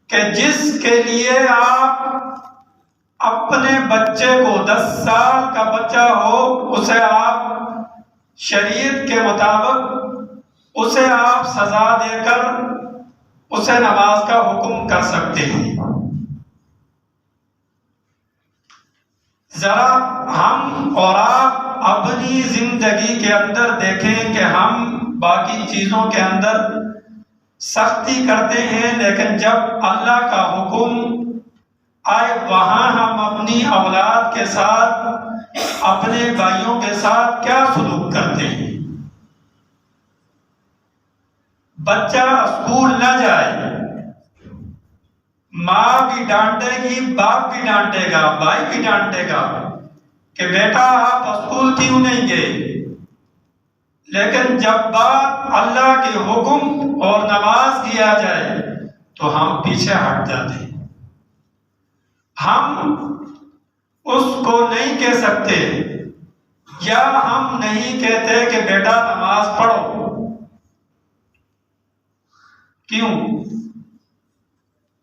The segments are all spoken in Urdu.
کہ جس کے لیے آپ اپنے بچے کو 10 سال کا بچہ ہو اسے آپ شریعت کے مطابق اسے آپ سزا دے کر اسے نماز کا حکم کر سکتے ہیں۔ ذرا ہم اور آپ اپنی زندگی کے اندر دیکھیں کہ ہم باقی چیزوں کے اندر سختی کرتے ہیں، لیکن جب اللہ کا حکم آئے وہاں ہم اپنی اولاد کے ساتھ، اپنے بھائیوں کے ساتھ کیا سلوک کرتے ہیں۔ بچہ اسکول نہ جائے، ماں بھی ڈانٹے گی، باپ بھی ڈانٹے گا، بھائی بھی ڈانٹے گا کہ بیٹا آپ اسکول کیوں نہیں گئے، لیکن جب بات اللہ کے حکم اور نماز کی آ جائے تو ہم پیچھے ہٹ جاتے ہیں۔ ہم اس کو نہیں کہہ سکتے یا ہم نہیں کہتے کہ بیٹا نماز پڑھو۔ کیوں؟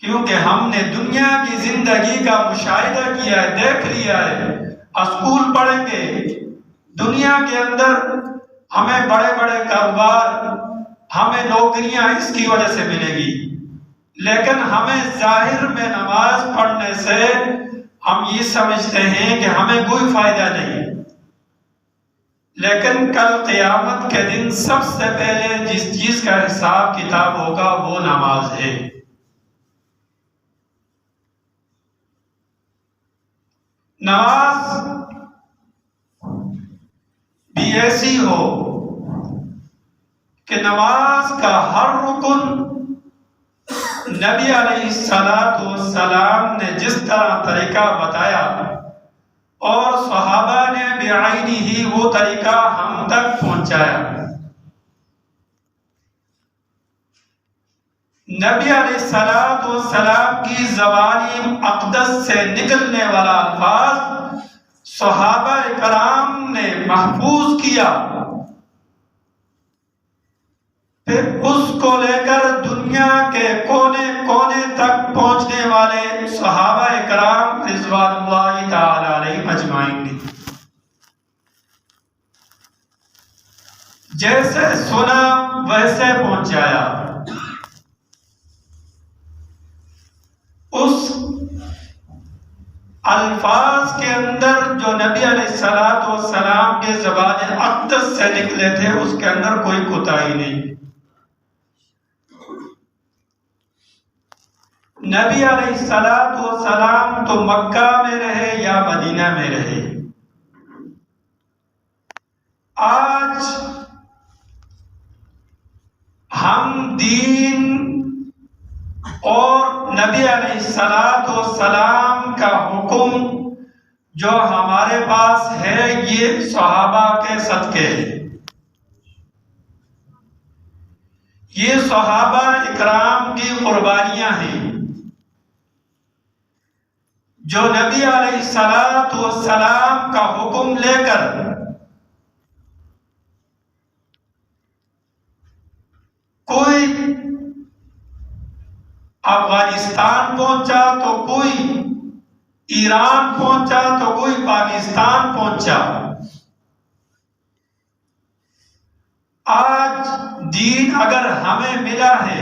کیونکہ ہم نے دنیا کی زندگی کا مشاہدہ کیا ہے، دیکھ لیا ہے۔ اسکول پڑھیں گے، دنیا کے اندر ہمیں بڑے بڑے کاروبار، ہمیں نوکریاں اس کی وجہ سے ملے گی، لیکن ہمیں ظاہر میں نماز پڑھنے سے ہم یہ سمجھتے ہیں کہ ہمیں کوئی فائدہ نہیں، لیکن کل قیامت کے دن سب سے پہلے جس چیز کا حساب کتاب ہوگا وہ نماز ہے۔ نماز بھی ایسی ہو کہ نماز کا ہر رکن نبی علیہ السلام نے جس طرح طریقہ بتایا اور صحابہ نے بعینی ہی وہ طریقہ ہم تک پہنچایا۔ نبی علیہ السلام کی زبان اقدس سے نکلنے والا الفاظ صحابہ کرام نے محفوظ کیا، پھر اس کو لے کر دنیا کے کونے کونے تک پہنچنے والے صحابہ کرام رضوان اللہ تعالی علیہم اجمعین نے جیسے سنا ویسے پہنچایا۔ اس الفاظ کے اندر جو نبی علیہ السلام کے زبان اقدس سے نکلے تھے اس کے اندر کوئی کوتاہی نہیں۔ نبی علیہ السلام تو مکہ میں رہے یا مدینہ میں رہے، آج ہم دین اور نبی علیہ السلام کا حکم جو ہمارے پاس ہے یہ صحابہ کے صدقے ہے، یہ صحابہ اکرام کی قربانیاں ہیں جو نبی علیہ السلام کا حکم لے کر کوئی افغانستان پہنچا تو کوئی ایران پہنچا تو کوئی پاکستان پہنچا۔ آج دین اگر ہمیں ملا ہے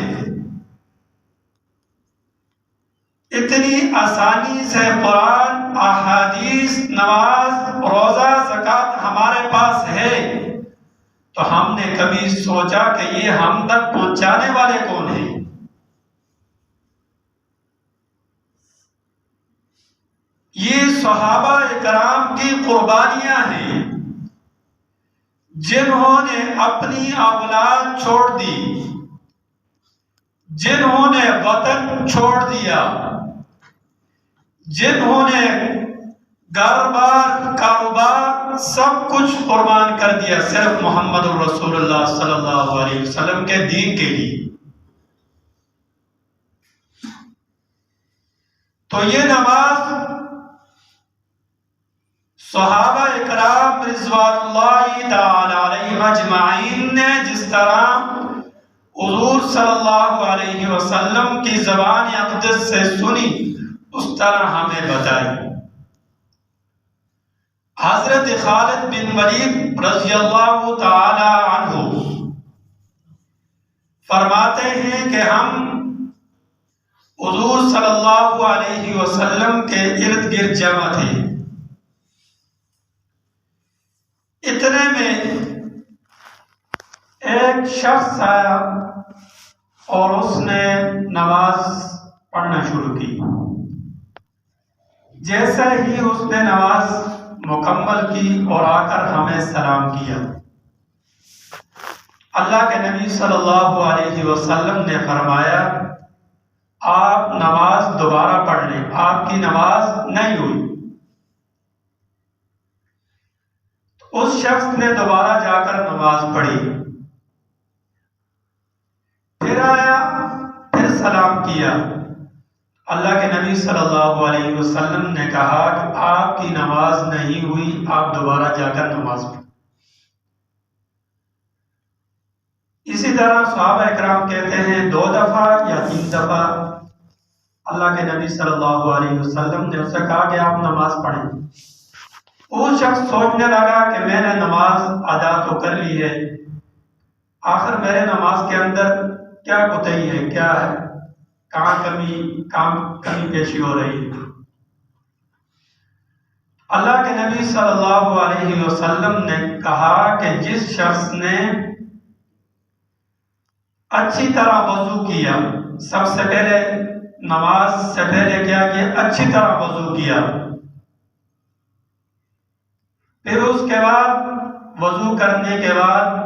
اتنی آسانی سے، قرآن، احادیث، نماز، روزہ، زکوٰۃ ہمارے پاس ہے، تو ہم نے کبھی سوچا کہ یہ ہم تک پہنچانے والے کون ہیں؟ یہ صحابہ اکرام کی قربانیاں ہیں جنہوں نے اپنی اولاد چھوڑ دی، جنہوں نے وطن چھوڑ دیا، جنہوں نے گھر بار کاروبار سب کچھ قربان کر دیا صرف محمد رسول اللہ صلی اللہ علیہ وسلم کے دین کے لیے۔ تو یہ نماز صحابہ اکرام رضوان اللہ تعالی علیہم اجمعین نے جس طرح حضور صلی اللہ علیہ وسلم کی زبان اقدس سے سنی اس طرح ہمیں بتائی۔ حضرت خالد بن ولید رضی اللہ تعالی عنہ فرماتے ہیں کہ ہم حضور صلی اللہ علیہ وسلم کے ارد گرد جمع تھے۔ اتنے میں ایک شخص آیا اور اس نے نماز پڑھنا شروع کی۔ جیسے ہی اس نے نماز مکمل کی اور آ کر ہمیں سلام کیا، اللہ کے نبی صلی اللہ علیہ وسلم نے فرمایا آپ نماز دوبارہ پڑھ لیں، آپ کی نماز نہیں ہوئی۔ اس شخص نے دوبارہ جا کر نماز پڑھی، پھر آیا، پھر سلام کیا۔ اللہ کے نبی صلی اللہ علیہ وسلم نے کہا کہ آپ کی نماز نہیں ہوئی، آپ دوبارہ جا کر نماز پڑھیں۔ اسی طرح صحابہ اکرام کہتے ہیں 2 دفعہ یا 3 دفعہ اللہ کے نبی صلی اللہ علیہ وسلم نے اسے کہا کہ آپ نماز پڑھیں۔ وہ شخص سوچنے لگا کہ میں نے نماز ادا تو کر لی ہے، آخر میرے نماز کے اندر کیا کوتاہی ہے، کیا ہے، کہاں کمی پیشی ہو رہی ہے۔ اللہ کے نبی صلی اللہ علیہ وسلم نے کہا کہ جس شخص نے اچھی طرح وضو کیا، سب سے پہلے نماز سے پہلے کیا کہ اچھی طرح وضو کیا، پھر اس کے بعد وضو کرنے کے بعد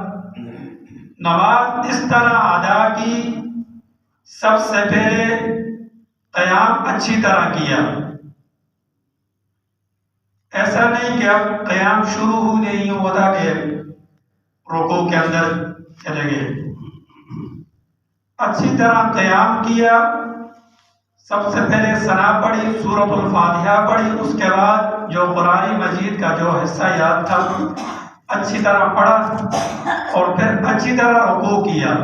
نماز اس طرح ادا کی، سب سے پہلے قیام اچھی طرح کیا، ایسا نہیں کہ اب قیام شروع ہو نہیں ہوتا کہ رکوع کے اندر چلے گئے، اچھی طرح قیام کیا، سب سے پہلے ثنا پڑھی، سورۃ الفاتحہ پڑھی، اس کے بعد جو قرآن مجید کا جو حصہ یاد تھا اچھی طرح پڑھا، اور پھر اچھی طرح رکوع کیا۔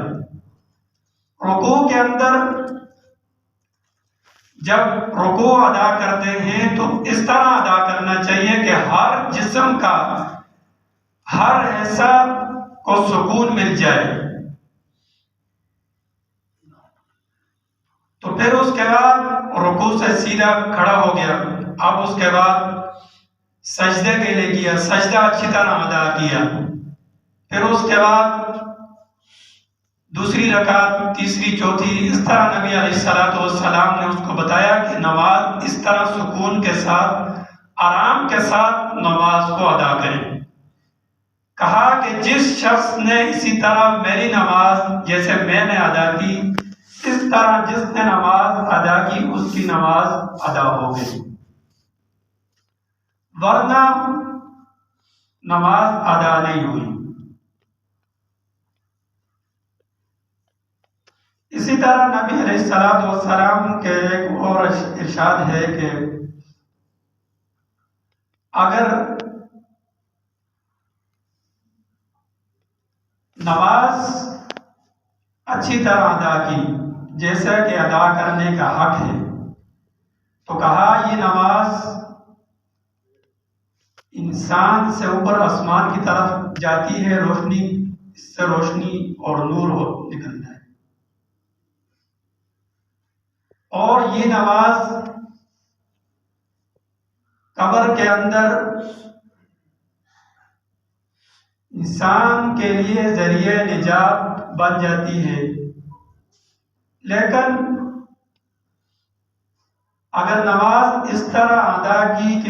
رکوع کے اندر جب رکوع ادا کرتے ہیں تو اس طرح ادا کرنا چاہیے کہ ہر جسم کا ہر حصہ کو سکون مل جائے۔ تو پھر اس کے بعد رکوع سے سیدھا کھڑا ہو گیا، اب اس کے بعد سجدے کے لیے کیا، سجدہ اچھی طرح ادا کیا، پھر اس کے بعد دوسری رکعت، تیسری، چوتھی، اس طرح نبی علیہ الصلوۃ والسلام نے اس کو بتایا کہ نماز اس طرح سکون کے ساتھ، آرام کے ساتھ نماز کو ادا کریں۔ کہا کہ جس شخص نے اسی طرح میری نماز جیسے میں نے ادا کی، اس طرح جس نے نماز ادا کی اس کی نماز ادا ہو گئی، ورنہ نماز ادا نہیں ہوئی۔ اسی طرح نبی علیہ الصلوۃ والسلام کے ایک اور ارشاد ہے کہ اگر نماز اچھی طرح ادا کی جیسا کہ ادا کرنے کا حق ہے، تو کہا یہ نماز انسان سے اوپر آسمان کی طرف جاتی ہے، روشنی، اس سے روشنی اور نور نکلتا ہے، اور یہ نماز قبر کے اندر انسان کے لیے ذریعہ نجات بن جاتی ہے۔ لیکن اگر نماز اس طرح ادا کی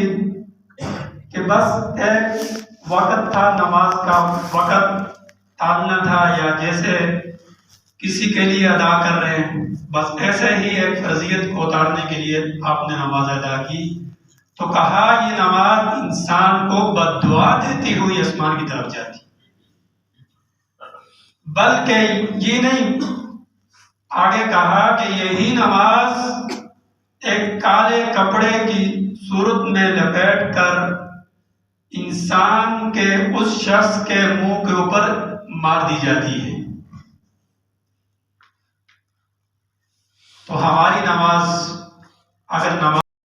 کہ بس ایک وقت تھا، نماز کا وقت ٹالنا تھا، یا جیسے کسی کے لیے ادا کر رہے ہیں، بس ایسے ہی ایک فرضیت کو اتارنے کے لیے آپ نے نماز ادا کی، تو کہا یہ نماز انسان کو بد دعا دیتی ہوئی آسمان کی طرف جاتی، بلکہ یہ نہیں، آگے کہا کہ یہی نماز ایک کالے کپڑے کی صورت میں لپیٹ کر انسان کے اس شخص کے منہ کے اوپر مار دی جاتی ہے۔ تو ہماری نماز اگر نماز